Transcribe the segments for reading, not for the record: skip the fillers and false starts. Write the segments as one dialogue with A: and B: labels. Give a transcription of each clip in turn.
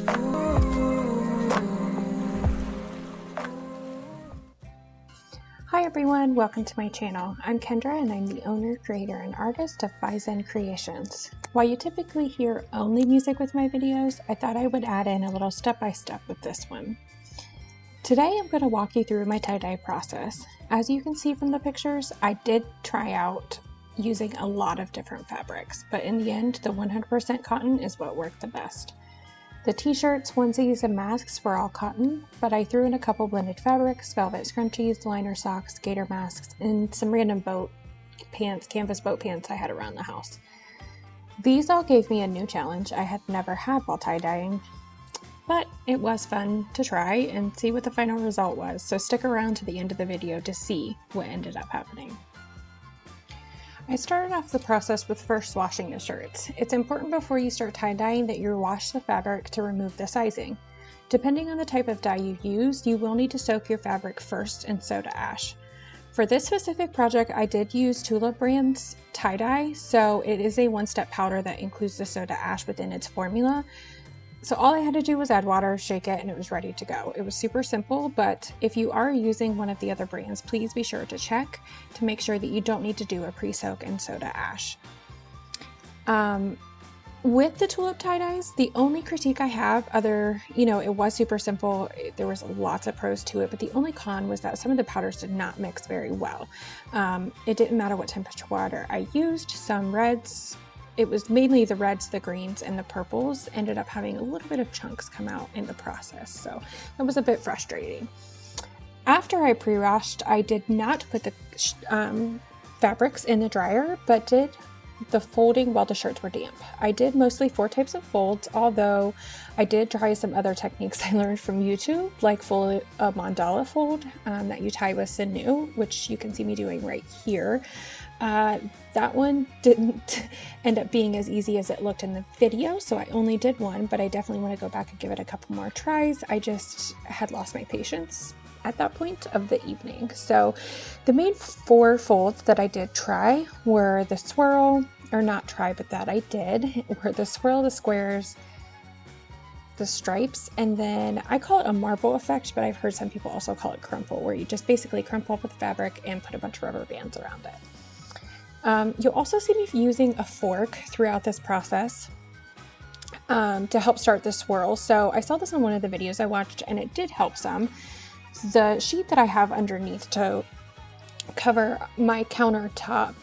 A: Hi everyone, welcome to my channel. I'm Kendra and I'm the owner, creator, and artist of Bizen Creations. While you typically hear only music with my videos, I thought I would add in a little step-by-step with this one. Today I'm going to walk you through my tie-dye process. As you can see from the pictures, I did try out using a lot of different fabrics, but in the end, the 100% cotton is what worked the best. The t-shirts, onesies, and masks were all cotton, but I threw in a couple blended fabrics, velvet scrunchies, liner socks, gator masks, and some random boat pants, canvas boat pants I had around the house. These all gave me a new challenge I had never had while tie-dyeing, but it was fun to try and see what the final result was, so stick around to the end of the video to see what ended up happening. I started off the process with first washing the shirts. It's important before you start tie-dyeing that you wash the fabric to remove the sizing. Depending on the type of dye you use, you will need to soak your fabric first in soda ash. For this specific project, I did use Tula brand's tie-dye, so it is a one-step powder that includes the soda ash within its formula. So all I had to do was add water, shake it, and it was ready to go. It was super simple, but if you are using one of the other brands, please be sure to check to make sure that you don't need to do a pre-soak in soda ash. With the tulip tie-dyes, the only critique I have it was super simple. There was lots of pros to it, but the only con was that some of the powders did not mix very well. It didn't matter what temperature water I used. Some reds, it was mainly the reds, the greens, and the purples ended up having a little bit of chunks come out in the process, so that was a bit frustrating. After I pre-washed, I did not put the fabrics in the dryer, but did the folding while the shirts were damp. I did mostly 4 types of folds, although I did try some other techniques I learned from YouTube, like a mandala fold that you tie with sinew, which you can see me doing right here. That one didn't end up being as easy as it looked in the video, so I only did one, but I definitely want to go back and give it a couple more tries. I just had lost my patience at that point of the evening. So the main 4 folds that I did try were the swirl, or not try, but that I did, were the swirl, the squares, the stripes, and then I call it a marble effect, but I've heard some people also call it crumple, where you just basically crumple up with the fabric and put a bunch of rubber bands around it. You'll also see me using a fork throughout this process to help start the swirl. So I saw this on one of the videos I watched and it did help some. The sheet that I have underneath to cover my countertop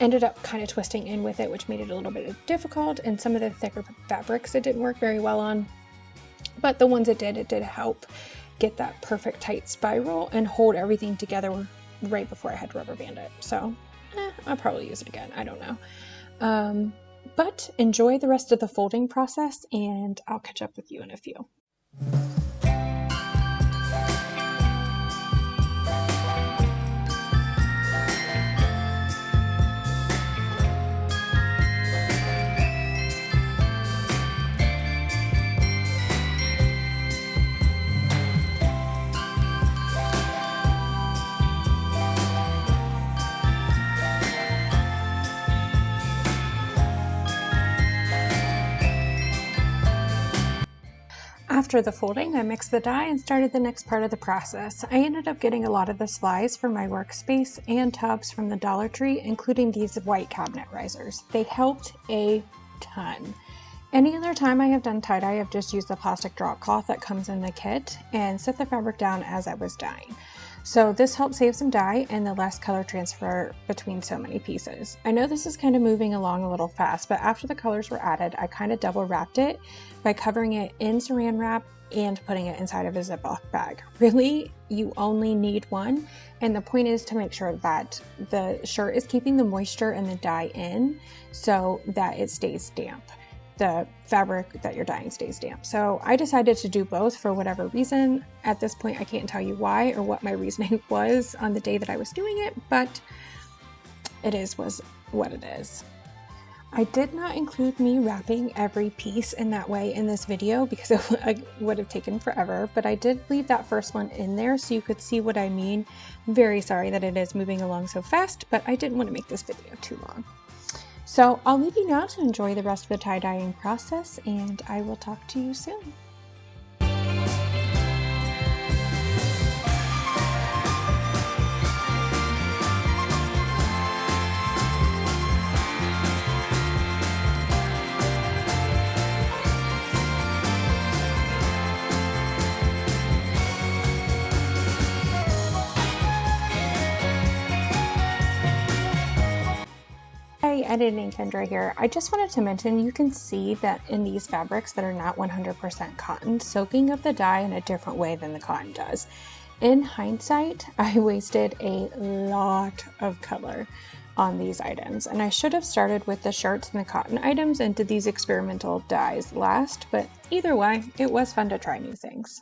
A: ended up kind of twisting in with it, which made it a little bit difficult, and some of the thicker fabrics it didn't work very well on. But the ones it did help get that perfect tight spiral and hold everything together right before I had to rubber band it. So I'll probably use it again. I don't know. But enjoy the rest of the folding process and I'll catch up with you in a few. After the folding, I mixed the dye and started the next part of the process. I ended up getting a lot of the slides for my workspace and tubs from the Dollar Tree, including these white cabinet risers. They helped a ton. Any other time I have done tie-dye, I've just used the plastic drop cloth that comes in the kit and set the fabric down as I was dyeing. So this helped save some dye and the less color transfer between so many pieces. I know this is kind of moving along a little fast, but after the colors were added, I kind of double wrapped it by covering it in saran wrap and putting it inside of a Ziploc bag. Really, you only need one, and the point is to make sure that the shirt is keeping the moisture and the dye in so that it stays damp. The fabric that you're dyeing stays damp. So I decided to do both for whatever reason. At this point, I can't tell you why or what my reasoning was on the day that I was doing it, but was what it is. I did not include me wrapping every piece in that way in this video because it would have taken forever, but I did leave that first one in there so you could see what I mean. I'm very sorry that it is moving along so fast, but I didn't want to make this video too long. So I'll leave you now to enjoy the rest of the tie-dyeing process, and I will talk to you soon. Hi, Edit and Kendra here. I just wanted to mention you can see that in these fabrics that are not 100% cotton, soaking up the dye in a different way than the cotton does. In hindsight, I wasted a lot of color on these items, and I should have started with the shirts and the cotton items and did these experimental dyes last, but either way, it was fun to try new things.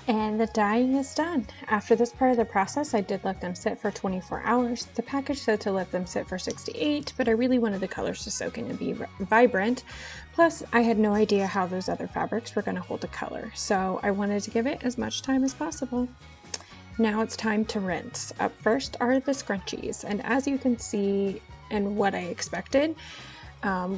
A: And the dyeing is done. After this part of the process, I did let them sit for 24 hours. The package said to let them sit for 68, but I really wanted the colors to soak in and be vibrant. Plus, I had no idea how those other fabrics were going to hold the color, so I wanted to give it as much time as possible. Now it's time to rinse. Up first are the scrunchies, and as you can see and what I expected,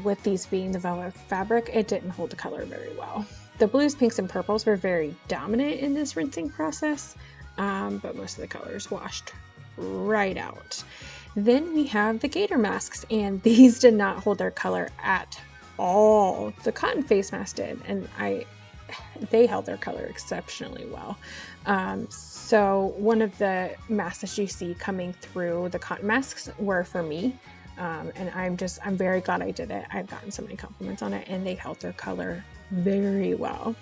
A: with these being the velvet fabric, it didn't hold the color very well. The blues, pinks, and purples were very dominant in this rinsing process, but most of the colors washed right out. Then we have the gator masks, and these did not hold their color at all. The cotton face mask did, and they held their color exceptionally well. So one of the masks that you see coming through the cotton masks were for me. And I'm very glad I did it. I've gotten so many compliments on it, and they held their color very well.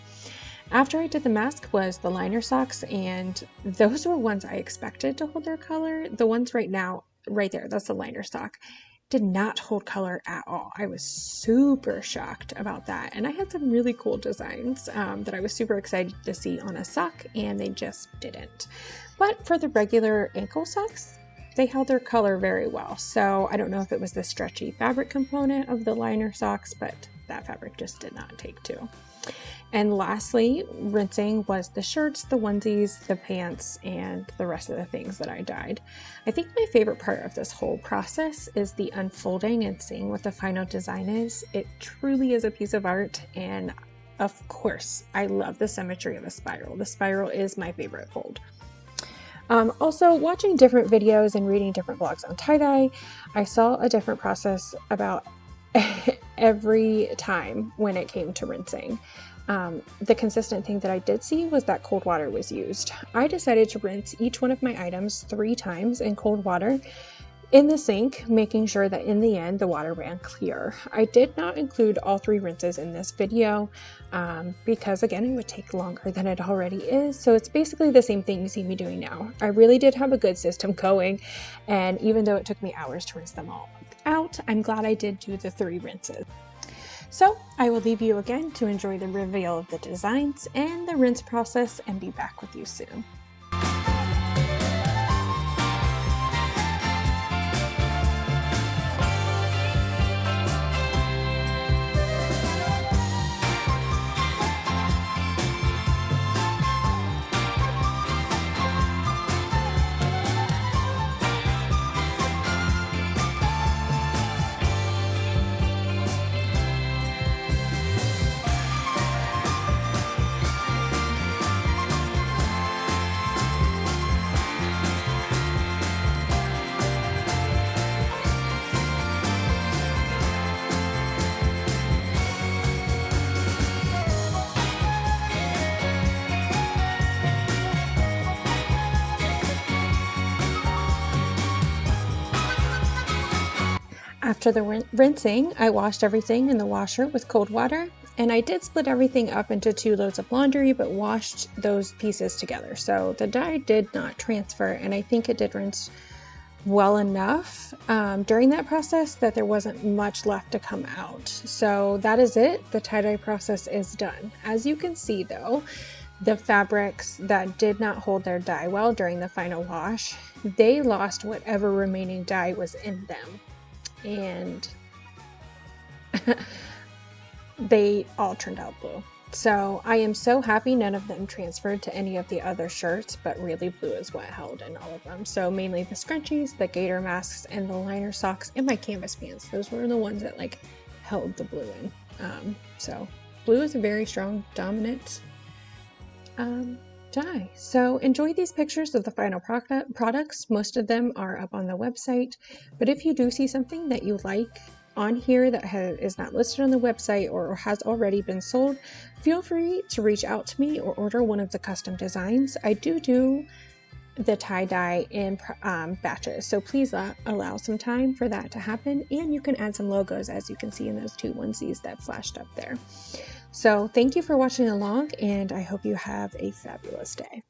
A: After I did the mask was the liner socks, and those were ones I expected to hold their color. The ones right there, that's the liner sock, did not hold color at all. I was super shocked about that. And I had some really cool designs that I was super excited to see on a sock, and they just didn't. But for the regular ankle socks, they held their color very well. So I don't know if it was the stretchy fabric component of the liner socks, but that fabric just did not take to. And lastly, rinsing was the shirts, the onesies, the pants, and the rest of the things that I dyed. I think my favorite part of this whole process is the unfolding and seeing what the final design is. It truly is a piece of art, and of course, I love the symmetry of the spiral. The spiral is my favorite fold. Also, watching different videos and reading different blogs on tie-dye, I saw a different process about every time when it came to rinsing. The consistent thing that I did see was that cold water was used. I decided to rinse each one of my items 3 times in cold water in the sink, making sure that in the end the water ran clear. I did not include all 3 rinses in this video because again it would take longer than it already is, so it's basically the same thing you see me doing now. I really did have a good system going, and even though it took me hours to rinse them all out, I'm glad I did do the 3 rinses. So I will leave you again to enjoy the reveal of the designs and the rinse process and be back with you soon. After the rinsing, I washed everything in the washer with cold water, and I did split everything up into 2 loads of laundry, but washed those pieces together. So the dye did not transfer, and I think it did rinse well enough during that process that there wasn't much left to come out. So that is it. The tie-dye process is done. As you can see though, the fabrics that did not hold their dye well during the final wash, they lost whatever remaining dye was in them. And they all turned out blue. So I am so happy none of them transferred to any of the other shirts, but really blue is what held in all of them. So mainly the scrunchies, the gator masks, and the liner socks, and my canvas pants. Those were the ones that like held the blue in. So blue is a very strong, dominant dye. So enjoy these pictures of the final products. Most of them are up on the website, but if you do see something that you like on here that is not listed on the website or has already been sold, feel free to reach out to me or order one of the custom designs. I do the tie-dye in batches, so please allow some time for that to happen, and you can add some logos as you can see in those 2 onesies that flashed up there. So thank you for watching along, and I hope you have a fabulous day.